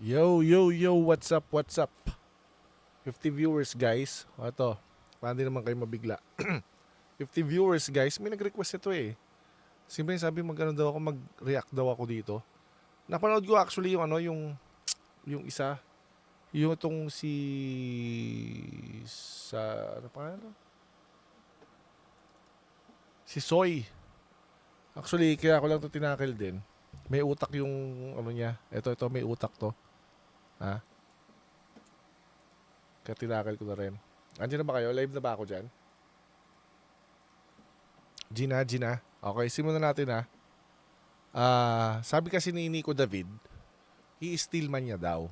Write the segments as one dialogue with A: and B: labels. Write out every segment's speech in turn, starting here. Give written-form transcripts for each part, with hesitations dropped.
A: Yo, yo, yo, what's up, what's up? 50 viewers, guys. O, ito, para hindi naman kayo mabigla. 50 viewers, guys. May nag-request ito eh. Siyempre sabi mag-ano daw ako, mag-react daw ako dito. Napanood ko actually yung ano, yung isa. Yung itong si... Sa... Ano pa ano? Si Soy. Actually, kaya ako lang ito tinakil din. May utak yung ano niya. Ito, may utak to. Ha? Kaya tinakil ko na rin. Andiyan na ba kayo? Live na ba ako dyan? Gina. Okay, simulan natin ha. Sabi kasi ni Nico David, he is STEELMAN niya daw.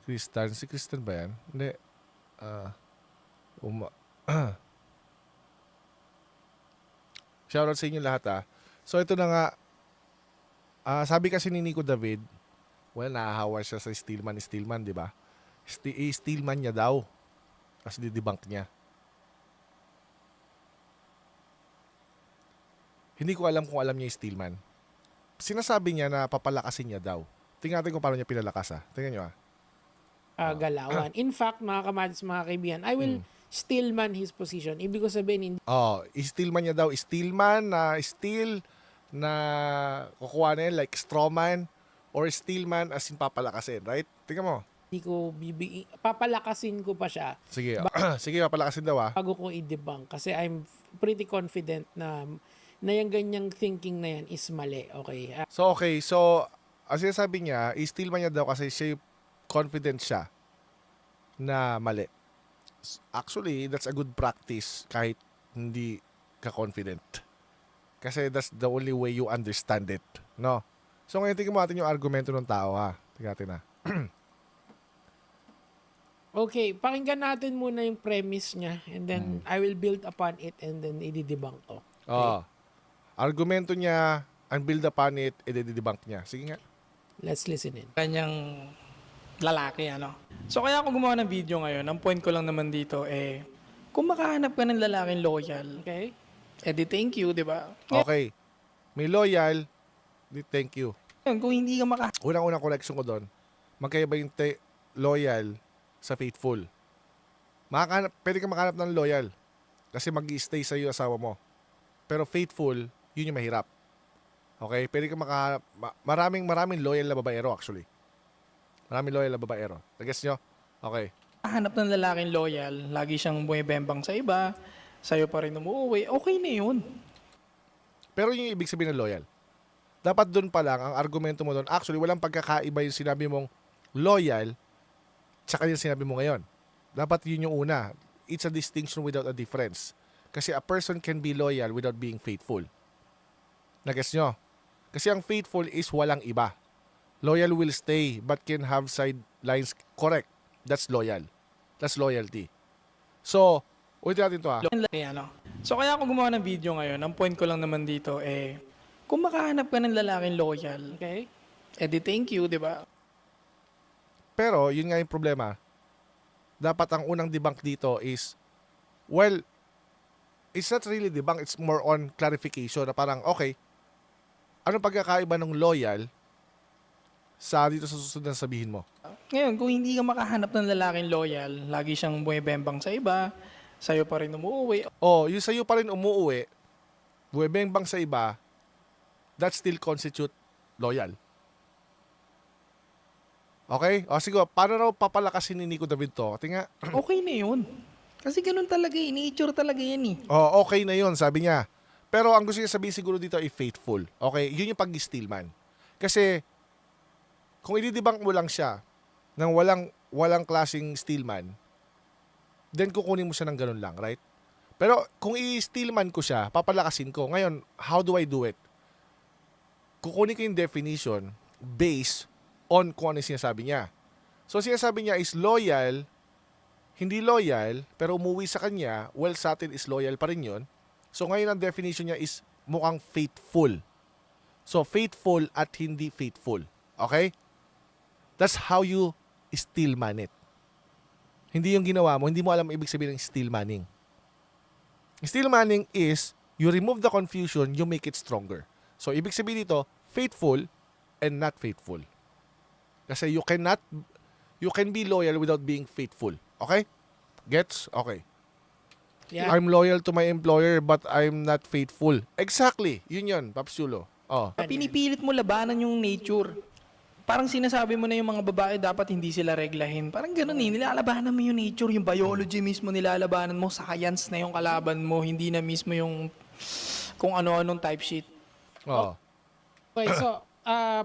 A: Christian. Si Christian ba yan? Hindi. Shoutout sa inyo lahat ha. So ito na nga. Sabi kasi ni Nico David, well, nahahawa siya sa STEELMAN, di ba? STEELMAN niya daw. Kasi di-debunk niya. Hindi ko alam kung alam niya yung STEELMAN. Sinasabi niya na papalakasin niya daw. Tingnan natin kung paano niya pinalakas ha. Tingnan niyo ha.
B: Galawan. In fact, mga kamads, mga kaibigan, I will steelman his position. Ibig ko sabihin,
A: STEELMAN niya daw. STEELMAN na steel na kukuha na yun like strawman or STEELMAN as in papalakasin. Right? Tingnan mo.
B: hindi ko papalakasin ko pa siya
A: Sige. Sige, papalakasin daw ha.
B: bago ko i-debunk. Kasi I'm pretty confident na yung ganyang thinking na yan is mali. Okay?
A: So, ang sinasabi niya, STEELMAN niya daw kasi siya confident siya na mali. Actually, that's a good practice kahit hindi ka confident. Kasi that's the only way you understand it. No? So, ngayon tingnan mo natin yung argumento ng tao ha. Tingnan natin ha.
B: Okay, pakinggan natin muna yung premise niya and then I will build upon it and then i-debunk ko.
A: Argumento niya, and build upon it, i-debunk niya. Sige nga.
B: Let's listen in.
C: Kanyang lalaki, ano. So, kaya ako gumawa ng video ngayon, ang point ko lang naman dito, kung makahanap ka ng lalaking loyal,
B: Okay?
C: di thank you, di ba?
A: Okay. May loyal, di thank you.
C: Ngayon, kung hindi ka
A: Unang-unang correction ko doon, magkaiba yung loyal sa faithful. Pwede ka makahanap ng loyal kasi mag-i-stay sa iyo asawa mo. Pero faithful, yun yung mahirap. Okay? Pwede ka makahanap, maraming loyal na babaero actually. Maraming loyal na babaero. Nag-guess nyo? Okay.
C: makahanap ng lalaking loyal, lagi siyang bumibembang sa iba, sa'yo pa rin umuwi, okay na yun.
A: Pero yung ibig sabihin ng loyal, dapat doon pa lang, ang argumento mo doon, actually, walang pagkakaiba yung sinabi mong loyal tsaka yung sinabi mo ngayon. Dapat yun yung una. It's a distinction without a difference. Kasi a person can be loyal without being faithful. Nag-guess nyo? Kasi ang faithful is walang iba. Loyal will stay but can have sidelines. Correct. That's loyal. That's loyalty. So, ulitin natin ito ha.
C: So kaya ako gumawa ng video ngayon, ang point ko lang naman dito, kung makahanap ka ng lalaking loyal,
B: Okay?
C: di thank you, di ba?
A: Pero, yun nga yung problema. Dapat ang unang debunk dito is, well, it's not really debunk, it's more on clarification na parang, okay, anong pagkakaiba ng loyal sa dito sa susunod na sabihin mo?
C: Ngayon, kung hindi ka makahanap ng lalaking loyal, lagi siyang bumibembang sa iba, sa'yo pa rin umuwi.
A: Yung sa'yo pa rin umuuwi, buwebeng sa iba, that still constitute loyal. Okay? Sige, paano raw papalakasin ni Nico David to? Tinga.
C: Okay na yun. Kasi ganun talaga, nature talaga yan
A: Okay na yun, sabi niya. Pero ang gusto niya sabihin siguro dito ay faithful. Okay? Yun yung pag-steelman. Kasi, kung i-debunk mo lang siya ng walang klaseng steelman, then kukunin mo siya ng ganun lang, right? Pero kung i-steelman ko siya, papalakasin ko. Ngayon, how do I do it? Kukunin ko yung definition based on kung ano yung sinasabi niya. So, sinasabi niya is loyal, hindi loyal, pero umuwi sa kanya, well, sa atin is loyal pa rin yun. So, ngayon ang definition niya is mukhang faithful. So, faithful at hindi faithful. Okay? That's how you steelman it. Hindi yung ginawa mo, hindi mo alam ibig sabihin ng steelmanning. Steelmanning is, you remove the confusion, you make it stronger. So, ibig sabihin dito, faithful and not faithful. Kasi you can be loyal without being faithful. Okay? Gets? Okay.
B: Yeah.
A: I'm loyal to my employer but I'm not faithful. Exactly. Yun, Paps Chulo. Oh.
C: Pinipilit mo labanan yung nature. Parang sinasabi mo na yung mga babae dapat hindi sila reglahin. Parang ganun eh, nilalabanan mo yung nature, yung biology mismo nilalabanan mo, science na yung kalaban mo, hindi na mismo yung kung ano-anong type shit.
A: Oh.
B: Okay, so,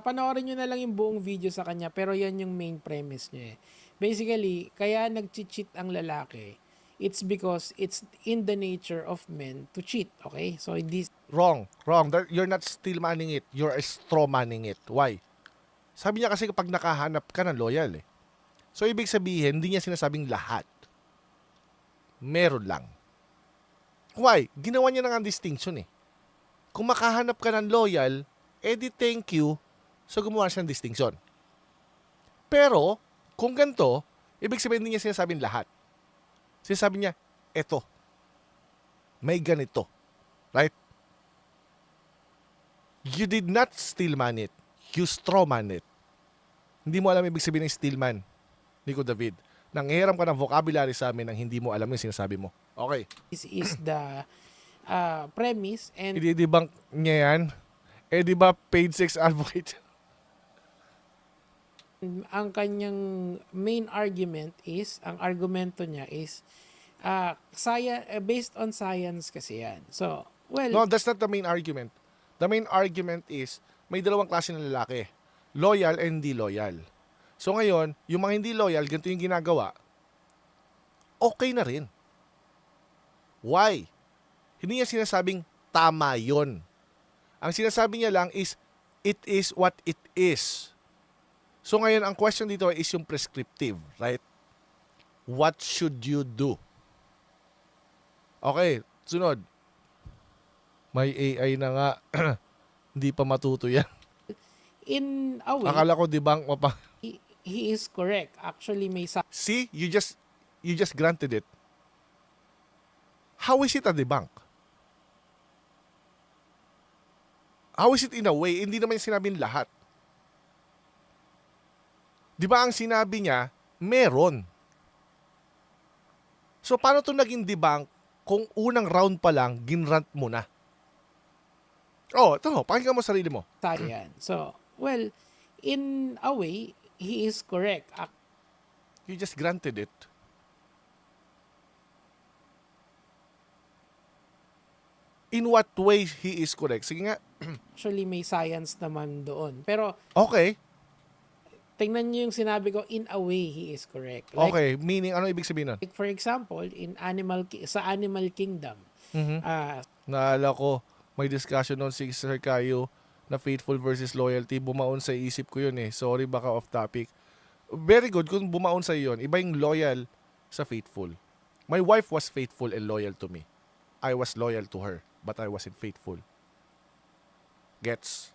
B: panoorin nyo na lang yung buong video sa kanya, pero yan yung main premise niya eh. Basically, kaya nag-cheat ang lalaki, it's because it's in the nature of men to cheat, okay? So, this
A: Wrong. You're not steelmanning it. You're strawmanning it. Why? Sabi niya kasi kapag nakahanap ka ng loyal eh. So, ibig sabihin, hindi niya sinasabing lahat. Meron lang. Why? Ginawa niya na nga ang distinction eh. Kung makahanap ka ng loyal, edi thank you. So, gumawa siya ng distinction. Pero, kung ganito, ibig sabihin hindi niya sinasabing lahat. Sinasabi niya, eto. May ganito. Right? You did not steelman it. You strawman it. Hindi mo alam ibig sabihin ng steelman, Nico David. Nanghiram ka ng vocabulary sa amin nang hindi mo alam yung sinasabi mo. Okay.
B: is the premise and
A: I-debunk niya yan. Eh, di ba paid sex advocate?
B: ang kanyang main argument is, ang argumento niya is, based on science kasi yan. So, well,
A: No, that's not the main argument. The main argument is, may dalawang klase ng lalaki. Loyal and hindi loyal. So ngayon, yung mga hindi loyal, ganito yung ginagawa, okay na rin. Why? Hindi niya sinasabing tama yon. Ang sinasabi niya lang is, it is what it is. So ngayon, ang question dito is yung prescriptive, right? What should you do? Okay, sunod. May AI na nga. Hindi pa matuto yan.
B: in a way,
A: Akala ko debunk mo pa.
B: he is correct. Actually, may
A: See, you just granted it. How is it a debunk? How is it in a way? Hindi naman sinabing lahat. Di ba ang sinabi niya, meron. So, paano ito naging debunk kung unang round pa lang, ginrant mo na? Oh, ito, pakinggan mo sarili mo.
B: science. So, well, in a way, he is correct.
A: You just granted it. In what way he is correct? Sige nga.
B: Actually, may science naman doon. Pero,
A: Okay.
B: tingnan niyo yung sinabi ko, in a way, he is correct. Like,
A: Okay. Meaning, ano ibig sabihin nun?
B: like for example, sa Animal Kingdom,
A: Mhm. Naalala ko, may discussion noon si Sir Kayo na faithful versus loyalty. Bumaon sa isip ko yun eh. Sorry, baka off topic. Very good kung bumaon sa yun. Iba yung loyal sa faithful. My wife was faithful and loyal to me. I was loyal to her, but I wasn't faithful. Gets?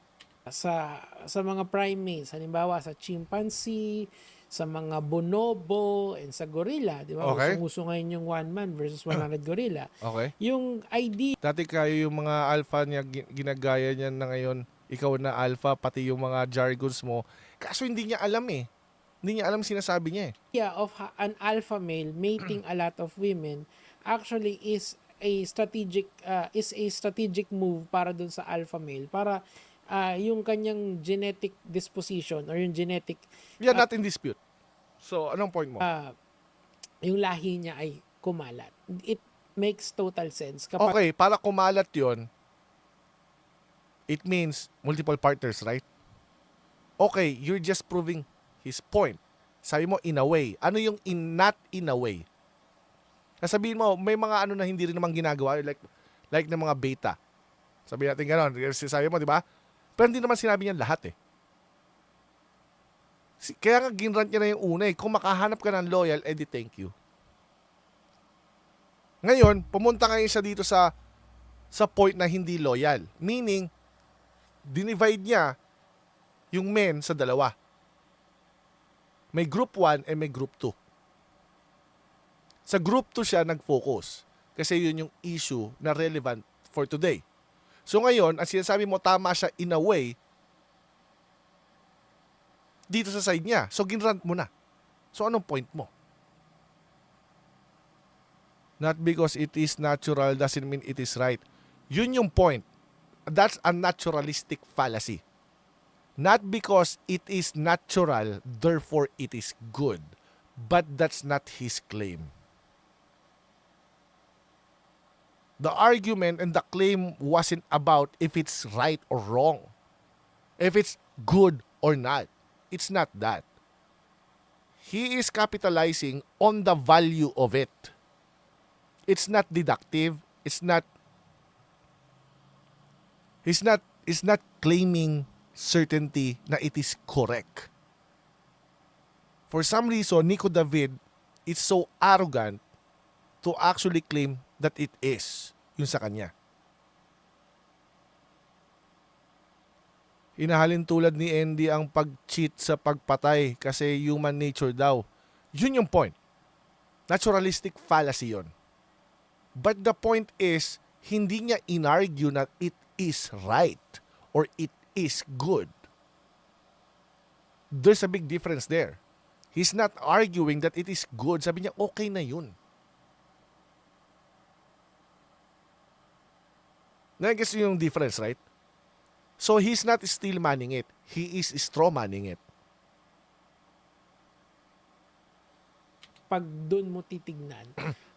B: sa mga primates, halimbawa sa chimpanzee, sa mga bonobo, and sa gorilla, di ba?
A: Okay.
B: Uso ngayon yung 1 man versus 100 gorilla.
A: Okay.
B: Yung idea
A: Dati kayo yung mga alpha niya, ginagaya niya na ngayon, ikaw na alpha, pati yung mga jargons mo. Kaso hindi niya alam eh. Hindi niya alam sinasabi niya eh.
B: of an alpha male mating a lot of women actually is a strategic move para dun sa alpha male, para yung kanyang genetic disposition or yung genetic
A: We are not in dispute. So, anong point mo?
B: yung lahi niya ay kumalat. It makes total sense kapag
A: Okay, para kumalat yon, it means multiple partners, right? Okay, you're just proving his point. Sabi mo, in a way. Ano yung not in a way? Sabihin mo, may mga ano na hindi rin naman ginagawa, like ng mga beta. Sabi natin gano'n. Sabi mo, di ba? Pero hindi naman sinabi niyan lahat eh. Kaya nga ginrant niya na yung una eh. Kung makahanap ka ng loyal, edi thank you. Ngayon, pumunta ngayon siya dito sa point na hindi loyal. Meaning, dinivide niya yung men sa dalawa. May group 1 and may group 2. Sa group 2 siya nag-focus. Kasi yun yung issue na relevant for today. So ngayon, ang sinasabi mo, tama siya in a way, dito sa side niya. So, ginrant mo na. So, anong point mo? Not because it is natural doesn't mean it is right. Yun yung point. That's a naturalistic fallacy. Not because it is natural, therefore it is good. But that's not his claim. The argument and the claim wasn't about if it's right or wrong. If it's good or not. It's not that. He is capitalizing on the value of it. It's not deductive. He's not claiming certainty na it is correct. For some reason, Nico David is so arrogant to actually claim that it is yung sa kanya. Hinahalin tulad ni Andy ang pag-cheat sa pagpatay kasi human nature daw. Yun yung point. Naturalistic fallacy yun. But the point is, hindi niya inargue na it is right or it is good. There's a big difference there. He's not arguing that it is good. Sabi niya, okay na yun. Nag-guess yung difference, right? So he's not steelmanning it. He is strawmanning it.
B: Pag doon mo titignan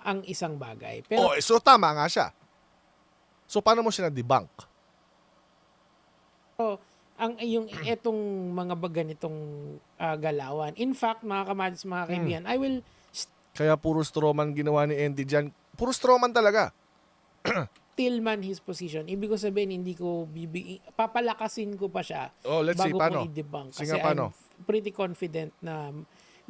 B: ang isang bagay. Pero
A: So tama nga siya. So paano mo siya na-debunk?
B: yung etong mga ganitong galawan. In fact, mga kamads, mga kaibigan, I will
A: Kaya puro strawman ginawa ni Andy dyan. Puro strawman talaga.
B: stillman his position. Ibig ko sabihin, hindi ko papalakasin ko pa siya
A: Let's see,
B: bago
A: paano?
B: ko i-debunk.
A: Sige,
B: Kasi
A: paano?
B: I'm pretty confident na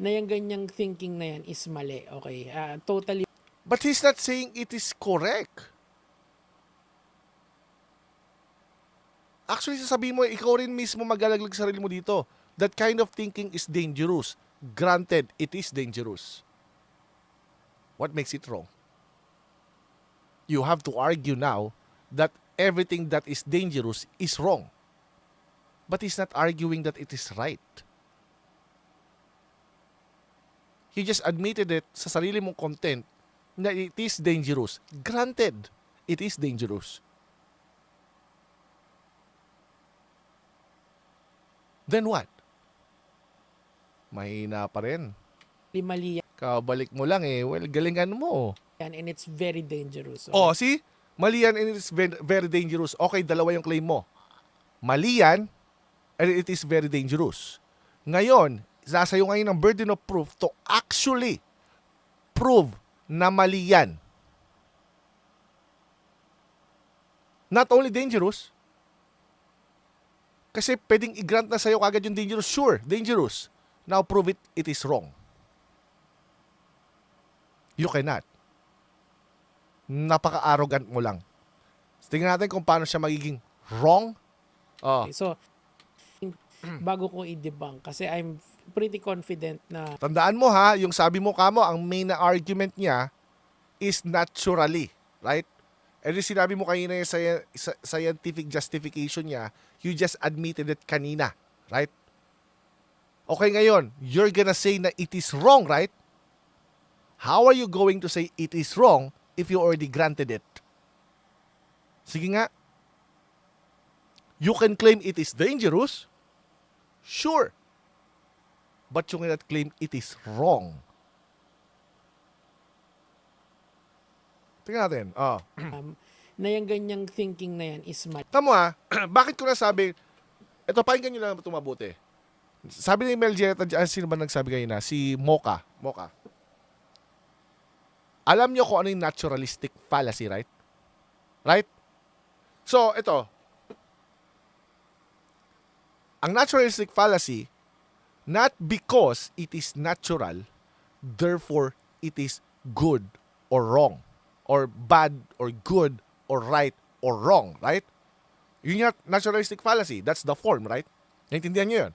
B: yung ganyang thinking na yan is mali. Okay? Totally.
A: But he's not saying it is correct. Actually, sasabihin mo, ikaw rin mismo magalaglag sa sarili mo dito. That kind of thinking is dangerous. Granted, it is dangerous. What makes it wrong? You have to argue now that everything that is dangerous is wrong. But he's not arguing that it is right. He just admitted it sa sarili mong content na it is dangerous. Granted, it is dangerous. Then what? Mahina pa rin.
B: mali
A: Kabalik mo lang eh. Well, galingan mo.
B: yan and it's very dangerous.
A: Oh, see? Mali yan and it is very dangerous. Okay, dalawa yung claim mo. Mali yan and it is very dangerous. Ngayon, sasayo ngayon ng burden of proof to actually prove na mali yan. Not only dangerous, kasi pwedeng i-grant na sa'yo kagad yung dangerous. Sure, dangerous. Now prove it is wrong. You cannot. Napaka-arrogant mo lang. Tingnan natin kung paano siya magiging wrong. Oh.
B: Okay, so, bago ko i-debunk, kasi I'm pretty confident na
A: Tandaan mo ha, yung sabi mo kamo, ang main na argument niya is naturally. Right? And yung sinabi mo kanina yung scientific justification niya, you just admitted it kanina. Right? Okay, ngayon, you're gonna say na it is wrong, right? How are you going to say it is wrong if you already granted it? Sige nga. You can claim it is dangerous. Sure. But you cannot claim it is wrong. Tingnan natin.
B: na yung ganyang thinking na yan is mali.
A: Tama ha, bakit ko nasabi, ito pakinggan nyo lang ito mabuti. Sabi ni Mel Jetta, sino ba nagsabi kayo na? Si Mocha. Alam nyo kung ano yung naturalistic fallacy, right? Right? So, ito. Ang naturalistic fallacy, not because it is natural, therefore it is good or wrong, or bad or good or right or wrong, right? Yun yung naturalistic fallacy. That's the form, right? Naintindihan nyo yun?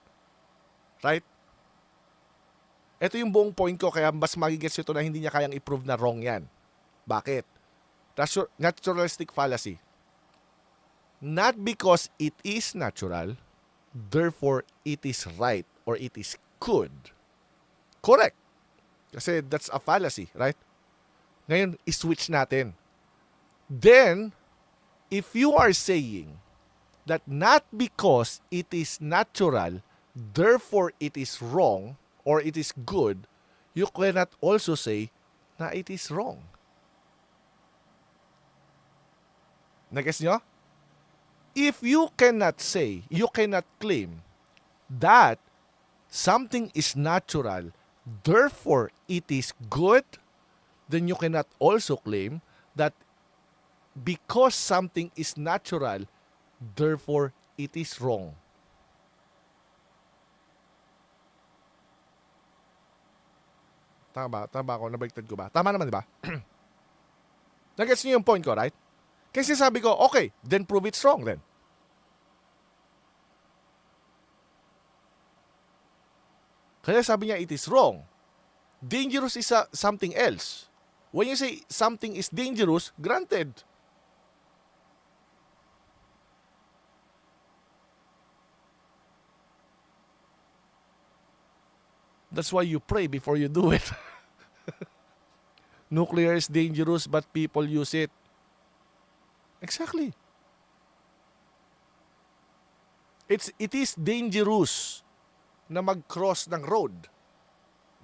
A: Right? Ito yung buong point ko, kaya mas magigets ito na hindi niya kayang i-prove na wrong yan. Bakit? Naturalistic fallacy. Not because it is natural, therefore it is right or it is good. Correct. Kasi that's a fallacy, right? Ngayon, i-switch natin. Then, if you are saying that not because it is natural, therefore it is wrong or it is good, you cannot also say na it is wrong. Nag-guess nyo? If you cannot say, you cannot claim that something is natural, therefore it is good, then you cannot also claim that because something is natural, therefore it is wrong. Tama ba? Tama ako? Nabaliktad ko ba? Tama naman, di ba? Nag-gets niyo yung point ko, right? Kasi sabi ko, okay, then prove it's wrong then. Kaya sabi niya, it is wrong. Dangerous is something else. When you say something is dangerous, granted. That's why you pray before you do it. Nuclear is dangerous but people use it. Exactly. It is dangerous na mag-cross ng road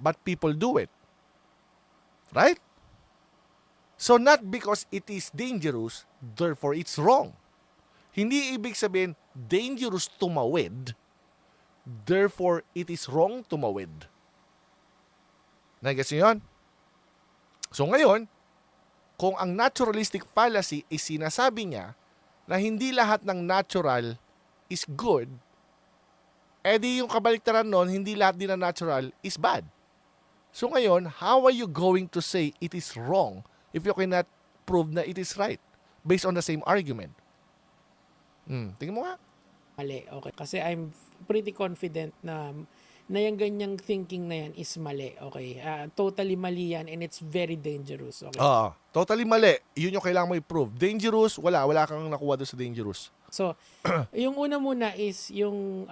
A: but people do it. Right? So not because it is dangerous, therefore it's wrong. Hindi ibig sabihin dangerous tumawid, therefore it is wrong tumawid. Nag-gets niyo yun? So ngayon, kung ang naturalistic fallacy is sinasabi niya na hindi lahat ng natural is good, edi yung kabaliktaran nun, hindi lahat din na natural is bad. So ngayon, how are you going to say it is wrong if you cannot prove na it is right based on the same argument? Tingnan mo nga.
B: Mali, okay. Kasi I'm pretty confident na yung ganyang thinking na yan is mali, okay? Totally mali yan and it's very dangerous, okay?
A: Totally mali. Yun yung kailangan mo i-prove. Dangerous, wala kang nakuha doon sa dangerous.
B: So, yung una muna is yung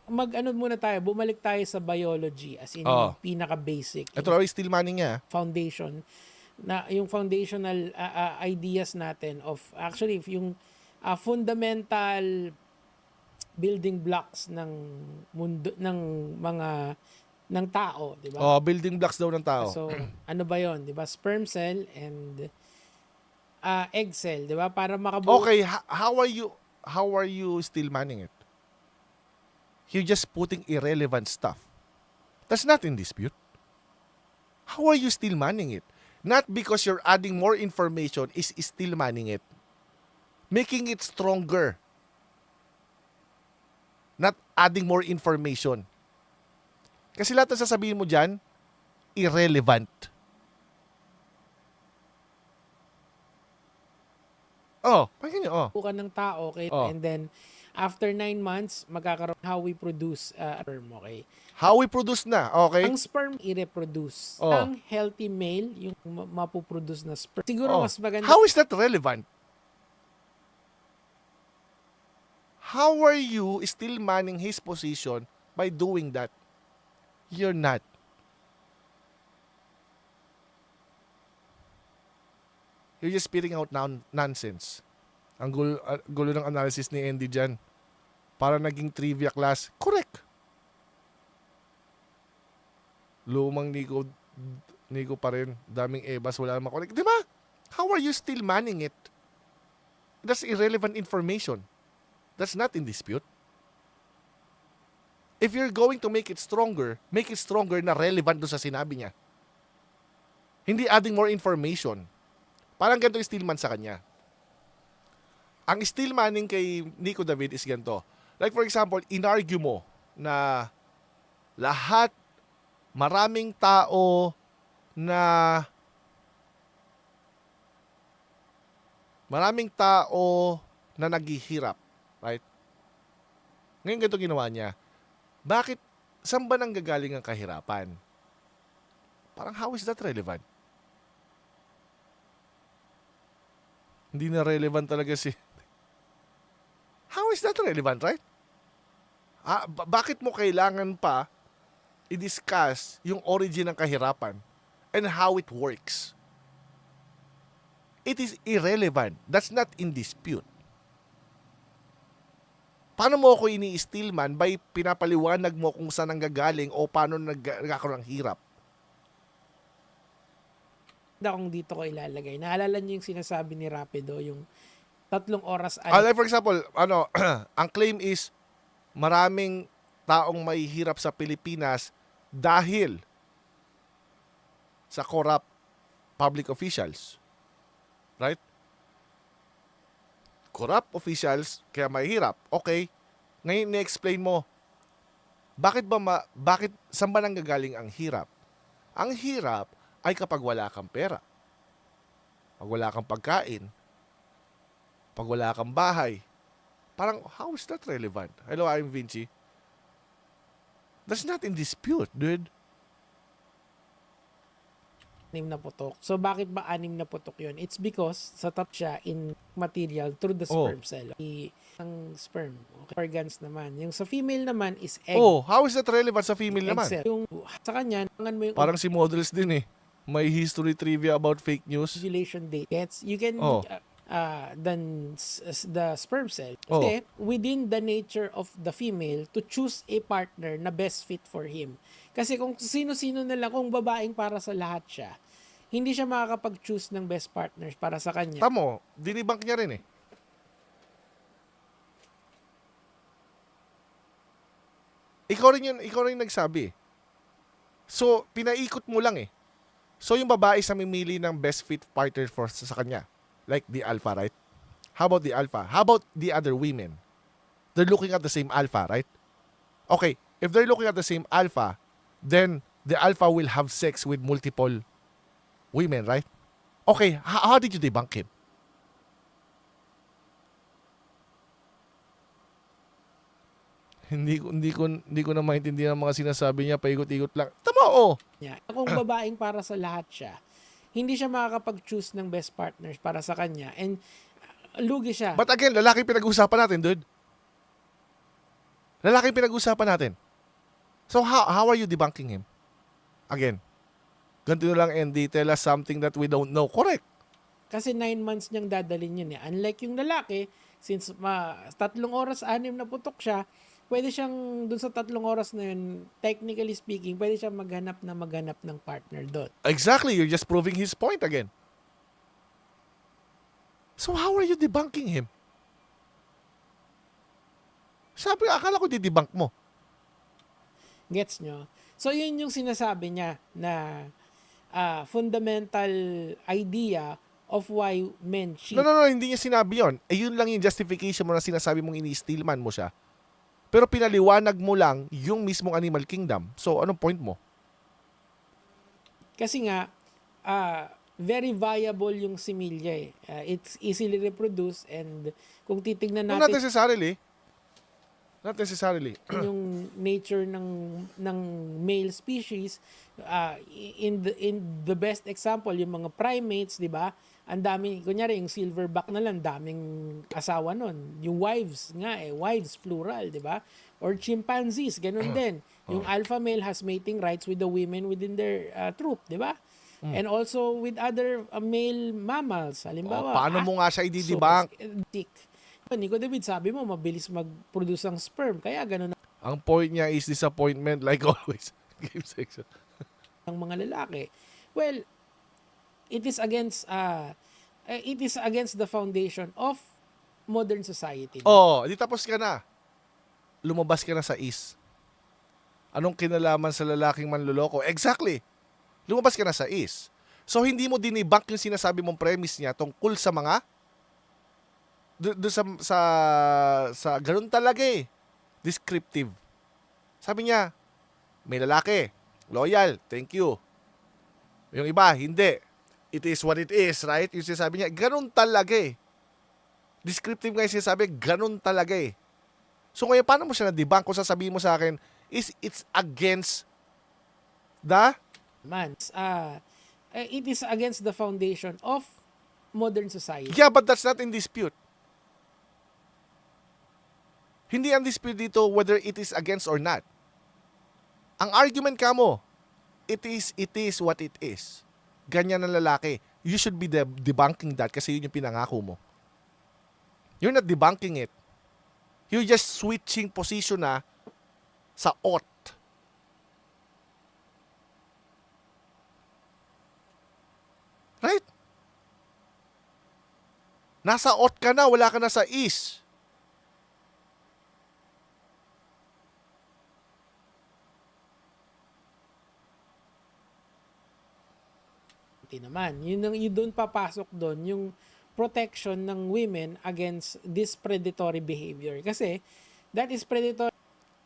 B: mag-ano muna tayo, bumalik tayo sa biology as in yung pinaka-basic.
A: Ito raw yung STEELMANing niya.
B: Foundation na yung foundational ideas natin of actually yung fundamental building blocks ng mundo ng mga ng tao, di ba?
A: Building blocks daw ng tao.
B: So, ano ba 'yon, di ba? Sperm cell and egg cell, di ba? Para makabuo.
A: Okay, how are you still manning it? You're just putting irrelevant stuff. That's not in dispute. How are you still manning it? Not because you're adding more information is still manning it. Making it stronger. Not adding more information. Kasi lahat na sasabihin mo dyan, irrelevant. Pakinggan nyo,
B: Bukan ng tao, okay? And then, after 9 months, magkakaroon how we produce sperm, okay?
A: How we produce na, okay?
B: Ang sperm i-reproduce. Ang healthy male, yung mapuproduce na sperm. Siguro mas maganda.
A: How is that relevant? How are you still manning his position by doing that? You're not. You're just spitting out nonsense. Ang gulo ng analysis ni Andy dyan. Para naging trivia class. Correct. Lumang Nico pa rin. Daming ebas, wala namang correct. Diba? How are you still manning it? That's irrelevant information. That's not in dispute. If you're going to make it stronger na relevant doon sa sinabi niya. Hindi adding more information. Parang ganito yung STEELMAN sa kanya. Ang STEELMANing kay Nico David is ganito. Like for example, inargue mo na maraming tao na naghihirap. Right? Ngayon ganito ginawa niya. Bakit? Saan ba nanggagaling ang kahirapan? Parang how is that relevant? Hindi na relevant talaga si... How is that relevant, right? Bakit mo kailangan pa i-discuss yung origin ng kahirapan and how it works? It is irrelevant. That's not in dispute. Paano mo ako ini-steelman by pinapaliwanag mo kung saan nanggagaling o paano nagkakaroon ng hirap?
B: Kung dito ko ilalagay. Naalala niyo yung sinasabi ni Rapido, yung 3 oras
A: Like for example, ang claim is maraming taong may hirap sa Pilipinas dahil sa corrupt public officials. Right? Corrupt officials kaya may hirap. Okay. Ngayon ni-explain mo bakit saan ba nanggagaling ang hirap? Ang hirap ay kapag wala kang pera. Pag wala kang pagkain. Pag wala kang bahay. Parang, how is that relevant? Hello, I'm Vinci. That's not in dispute, dude.
B: 6 na putok. So, bakit ba 6 na putok yun? It's because sa top siya in material through the sperm cell. Ang sperm. Okay. Organs naman. Yung sa female naman is egg.
A: Oh, how is that relevant sa female
B: Egg
A: naman?
B: cell. Yung sa kanya, mo yung
A: Parang si models din eh. May history trivia about fake news.
B: ovulation date. You can then the sperm cell.
A: Oh.
B: Kasi within the nature of the female to choose a partner na best fit for him. Kasi kung sino-sino na lang, kung babaeng para sa lahat siya, hindi siya makakapag-choose ng best partners para sa kanya.
A: Tamo, dinibank niya rin eh. Ikaw rin nagsabi. So, pinaikot mo lang eh. So, yung babae sa mimili ng best fit partner for sa kanya. Like the alpha, right? How about the alpha? How about the other women? They're looking at the same alpha, right? Okay, if they're looking at the same alpha, then the alpha will have sex with multiple women, right? Okay, how did you debunk him? Hindi ko na maintindihan ang mga sinasabi niya, paikot-ikot lang. Tama, oh.
B: Kung babaeng para sa lahat siya, hindi siya makakapag-choose ng best partners para sa kanya. And lugi siya.
A: But again, lalaki pinag-uusapan natin, dude. Lalaki pinag-uusapan natin. So how are you debunking him? Again, ganito lang, Andy, tell us something that we don't know. Correct.
B: Kasi 9 months niyang dadalhin yun eh. Unlike yung lalaki, since 3 oras, 6 na putok siya, pwede siyang, dun sa 3 oras na yun, technically speaking, pwede siyang maghanap ng partner doon.
A: Exactly, you're just proving his point again. So how are you debunking him? Sabi, akala ko didebunk mo.
B: Gets nyo? So, yun yung sinasabi niya na fundamental idea of why men cheat.
A: No, hindi niya sinabi yun. Yun lang yung justification mo na sinasabi mong ini-steelman mo siya. Pero pinaliwanag mo lang yung mismong animal kingdom. So, anong point mo?
B: Kasi nga, very viable yung similya eh. It's easily reproduced and kung titignan
A: No,
B: natin
A: Not necessarily.
B: yung nature ng male species, in the best example, yung mga primates, di ba? Ang dami, kunyari, yung silverback na lang, daming asawa nun. Yung wives nga wives plural, di ba? Or chimpanzees, ganun din. Yung alpha male has mating rights with the women within their troop, di ba? And also with other male mammals, halimbawa.
A: Paano mo nga siya i-debunk?
B: Nico David, sabi mo, mabilis mag-produce ang sperm, kaya ganun
A: Ang point niya is disappointment like always. Game sex.
B: ng mga lalaki. Well, it is against the foundation of modern society.
A: Oh, di tapos ka na. Lumabas ka na sa is. Anong kinalaman sa lalaking manloloko? Exactly. Lumabas ka na sa is. So, hindi mo dinibunk yung sinasabi mong premise niya tungkol sa mga sa ganun talaga eh. Descriptive. Sabi niya, may lalaki, loyal, thank you. Yung iba, hindi. It is what it is, right? Yung sinasabi niya, ganun talaga eh. Descriptive nga yung sinasabi, ganun talaga eh. So ngayon, paano mo siya na-debunk? Kung sasabihin mo sa akin, it's against the
B: it is against the foundation of modern society.
A: Yeah, but that's not in dispute. Hindi ang dispute dito whether it is against or not. Ang argument ka mo, it is what it is. Ganyan ang lalaki. You should be debunking that kasi yun yung pinangako mo. You're not debunking it. You're just switching position na sa ought. Right? Nasa ought ka na, wala ka na sa is.
B: Naman. Yun doon papasok doon yung protection ng women against this predatory behavior. Kasi that is predatory.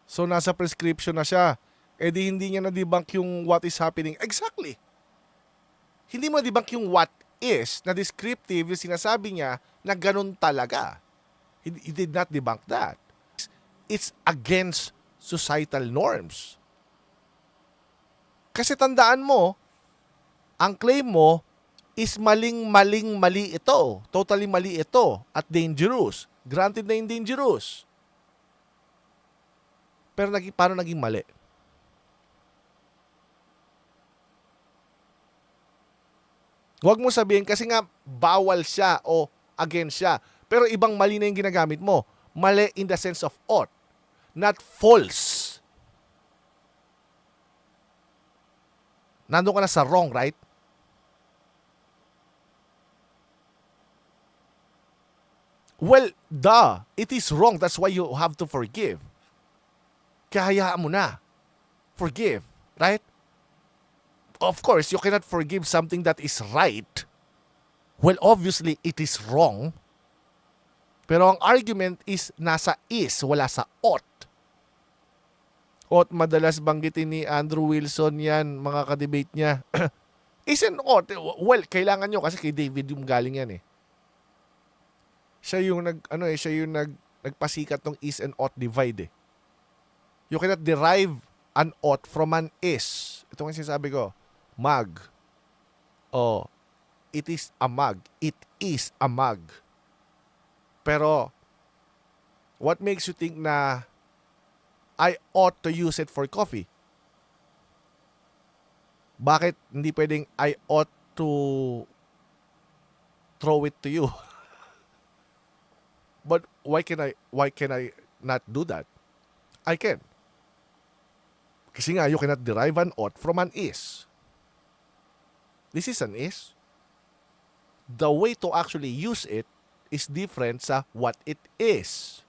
A: So nasa prescription na siya. Eh di hindi niya na-debunk yung what is happening. Exactly. Hindi mo na-debunk yung what is na descriptive yung sinasabi niya na ganun talaga. He did not debunk that. It's against societal norms. Kasi tandaan mo, ang claim mo is mali ito. Totally mali ito at dangerous. Granted na yung dangerous. Pero paano naging mali? Huwag mo sabihin kasi nga bawal siya o against siya. Pero ibang mali na yung ginagamit mo. Mali in the sense of ought, not false. Nandun ka na sa wrong, right? Well, duh. It is wrong. That's why you have to forgive. Kaya hayaan mo na. Forgive. Right? Of course, you cannot forgive something that is right. Well, obviously, it is wrong. Pero ang argument is nasa is, wala sa ought. Ought, madalas banggitin ni Andrew Wilson yan, mga kadebate niya. Is and ought. Well, kailangan nyo kasi kay David yung galing yan eh. Siya yung nagpasikat ng is and ought divide eh. You cannot derive an ought from an is. Ito ang sinasabi ko. Mag. Oh, it is a mug. It is a mug. Pero, what makes you think na I ought to use it for coffee? Bakit hindi pwedeng I ought to throw it to you? But why can I not do that? I can. Kasi nga, you cannot derive an ought from an is. This is an is. The way to actually use it is different sa what it is.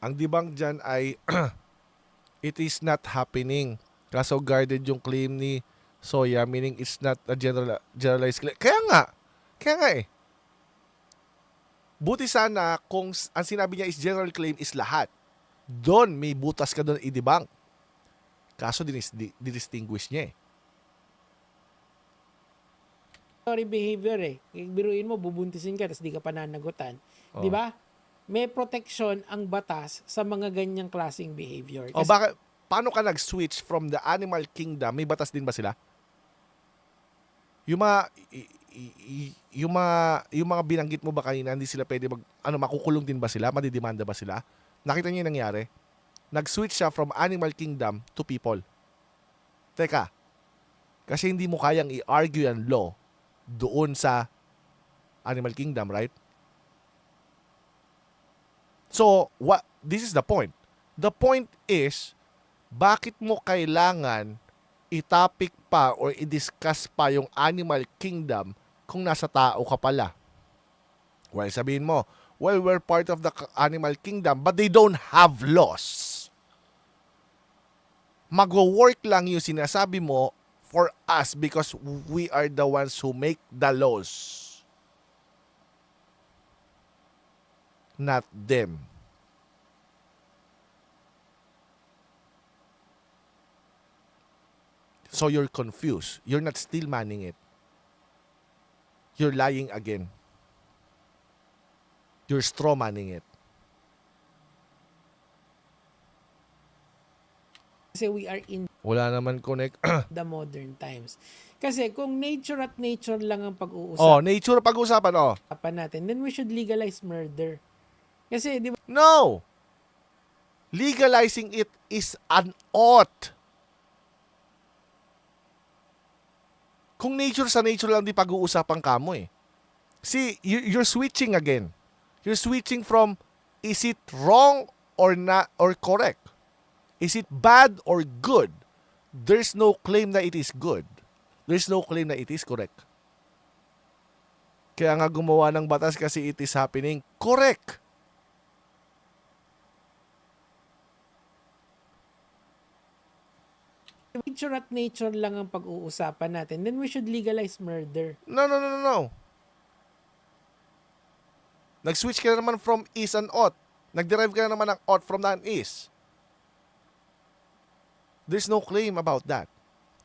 A: Ang debunk dyan ay it is not happening. Kaso guarded yung claim ni Soya, meaning it's not a generalized claim. Kaya nga eh. Buti sana kung ang sinabi niya is general claim is lahat. Doon, may butas ka doon i-debunk. Kaso distinguish niya eh.
B: Predatory behavior eh. Biruin mo, bubuntisin ka, tapos di ka pananagutan.
A: Oh.
B: Di ba? May protection ang batas sa mga ganyang klaseng behavior.
A: O bakit, paano ka nag-switch from the animal kingdom? May batas din ba sila? Yung mga binanggit mo ba kanina, hindi sila pwede makukulong din ba sila? Madidemanda ba sila? Nakita niyo yung nangyari? Nag-switch siya from animal kingdom to people. Teka, kasi hindi mo kayang i-argue ang law doon sa animal kingdom, right? So, this is the point. The point is, bakit mo kailangan i-topic pa or i-discuss pa yung animal kingdom kung nasa tao ka pala? Well, sabihin mo, well, we're part of the animal kingdom, but they don't have laws. Mag-work lang yung sinasabi mo for us because we are the ones who make the laws. Not them. So you're confused. You're not steelmanning it. You're lying again. You're strawmanning it.
B: Kasi we are in
A: Wala naman connect.
B: the modern times. Kasi kung nature at nature lang ang
A: Oh,
B: pag-uusapan
A: nature pag-usapan, oh.
B: natin, then we should legalize murder. Kasi, di ba,
A: No! Legalizing it is an ought. Kung nature sa nature lang di pag-uusapan kamo eh. See, you're switching again. You're switching from is it wrong or not or correct? Is it bad or good? There's no claim na it is good. There's no claim na it is correct. Kaya nga gumawa ng batas kasi it is happening. Correct.
B: nature at nature lang ang pag-uusapan natin, then we should legalize murder.
A: No. Nag-switch ka na naman from is and ought. Nag-derive ka na naman ng ought from an is. There's no claim about that.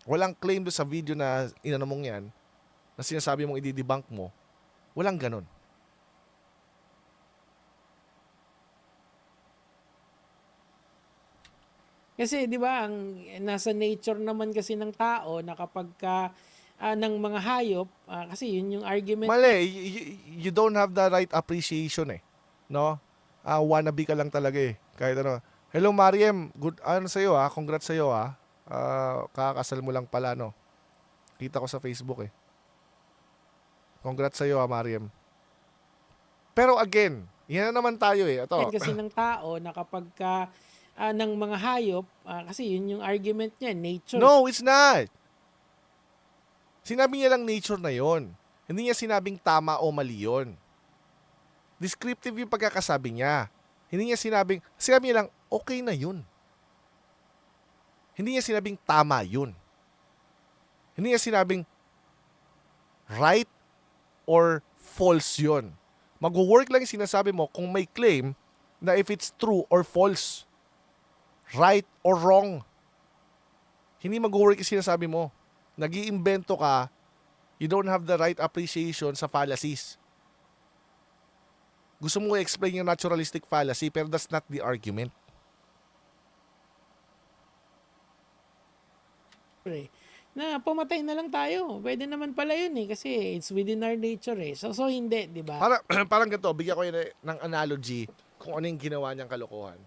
A: Walang claim doon sa video na inano mong yan, na sinasabi mong i-debunk mo. Walang ganon.
B: Kasi 'di ba, ang nasa nature naman kasi ng tao na kapag ka ng mga hayop, kasi yun yung argument.
A: Mali, you don't have the right appreciation eh. No? Wannabe ka lang talaga eh. Kahit ano. Hello Mariem, good ano sa iyo congrats sa iyo kakasal mo lang pala no. Kita ko sa Facebook eh. Congrats sa iyo Mariem. Pero again, yan na naman tayo eh. Ito.
B: Kasi ng tao na kapag ka ng mga hayop, kasi yun yung argument niya, nature.
A: No, it's not. Sinabi niya lang nature na yon. Hindi niya sinabing tama o mali yon. Descriptive yung pagkakasabi niya. Hindi niya sinabi niya lang, okay na yun. Hindi niya sinabing tama yun. Hindi niya sinabing right or false yun. Mag-work lang yung sinasabi mo kung may claim na if it's true or false. Right or wrong. Hindi mag-work yung sinasabi mo. Nag-iimbento ka, you don't have the right appreciation sa fallacies. Gusto mo i-explain yung naturalistic fallacy pero that's not the argument.
B: Na pumatay na lang tayo. Pwede naman pala yun eh kasi it's within our nature eh. So hindi, di ba?
A: Parang ganito, bigyan ko yun ng analogy kung ano yung ginawa niyang kalokohan.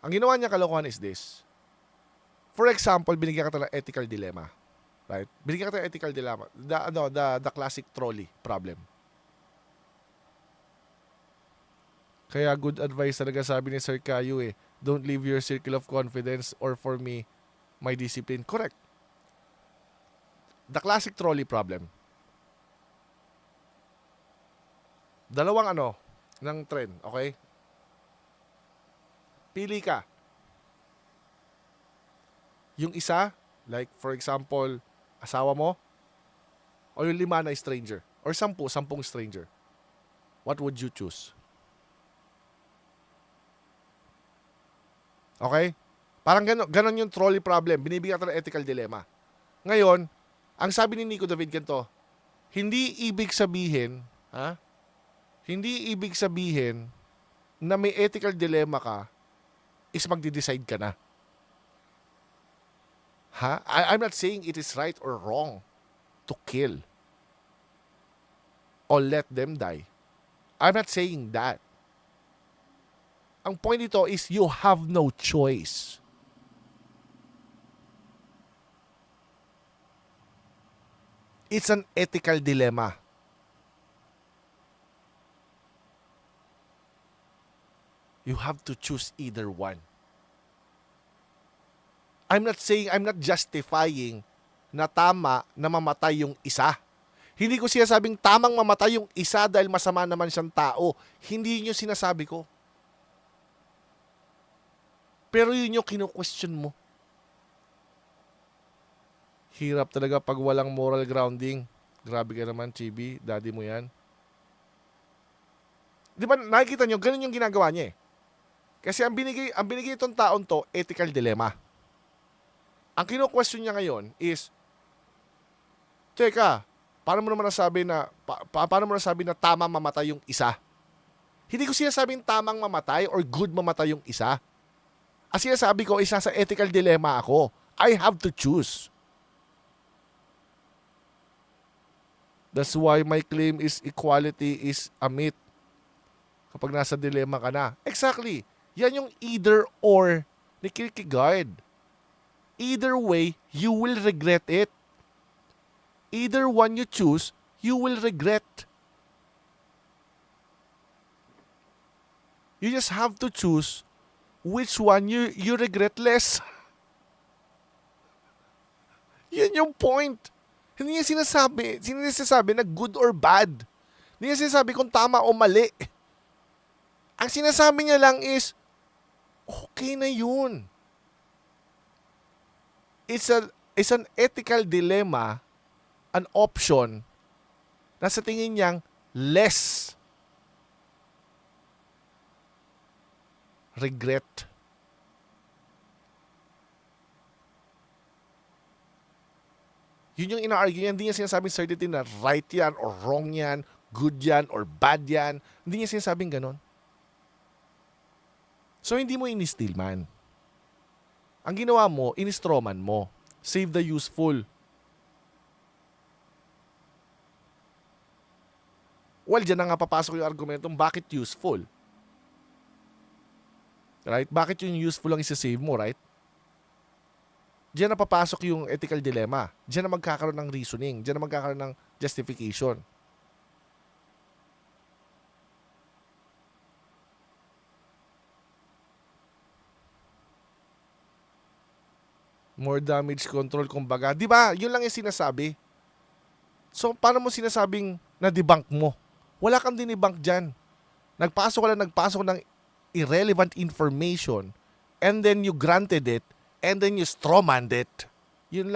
A: Ang ginawa niyang kalokohan is this. For example, binigyan ka ng ethical dilemma. Right? Binigyan ka ng ethical dilemma. The classic trolley problem. Kaya good advice talaga sabi ni Sir Caillou eh. Don't leave your circle of confidence or for me, my discipline. Correct. The classic trolley problem. Dalawang ng trend, okay? Pili ka. Yung isa, like for example, asawa mo, o yung 5 na stranger, or 10 stranger. What would you choose? Okay? Parang ganon yung trolley problem. Binibigyan ka ng ethical dilemma. Ngayon, ang sabi ni Nico David ganito, hindi ibig sabihin na may ethical dilemma ka is magde-decide ka na. I'm not saying it is right or wrong to kill or let them die. I'm not saying that. Ang point dito is you have no choice. It's an ethical dilemma. You have to choose either one. I'm not justifying na tama na mamatay yung isa. Hindi ko sinasabing tamang mamatay yung isa dahil masama naman siyang tao. Hindi yun yung sinasabi ko. Pero yun yung kino-question mo. Hirap talaga pag walang moral grounding. Grabe ka naman, Chibi. Daddy mo yan. Di ba, nakikita nyo, ganun yung ginagawa niya eh. Kasi ang binigay itong taon to, ethical dilemma. Ang kino-question niya ngayon is, teka, paano mo naman nasabi na tamang mamatay yung isa? Hindi ko sinasabing tamang mamatay or good mamatay yung isa. Ang sinasabi ko is nasa ethical dilemma ako. I have to choose. That's why my claim is equality is a myth. Kapag nasa dilemma ka na. Exactly. Yan yung either or ni Kierkegaard. Either way, you will regret it. Either one you choose, you will regret. You just have to choose which one you regret less. Yan yung point. Hindi niya sinasabi na good or bad. Hindi niya sinasabi kung tama o mali. Ang sinasabi niya lang is, okay na yun. It's an ethical dilemma, an option na sa tingin niyang less regret. Yun yung ina-argue niya. Hindi niya sinasabing certainty na right yan or wrong yan, good yan or bad yan. Hindi niya sinasabing ganon. So, hindi mo ini-steelman. Ang ginawa mo, in-strawman mo. Save the useful. Well, dyan na nga papasok yung argumentong bakit useful. Right? Bakit yung useful lang isa-save mo, right? Diyan na papasok yung ethical dilemma. Diyan na magkakaroon ng reasoning. Diyan na magkakaroon ng justification. More damage control, kumbaga. Di ba? Yun lang yung sinasabi. So, paano mo sinasabing na-debunk mo? Wala kang dinibunk dyan. Nagpasok ng irrelevant information and then you granted it and then you strawmanned it. Yun lang.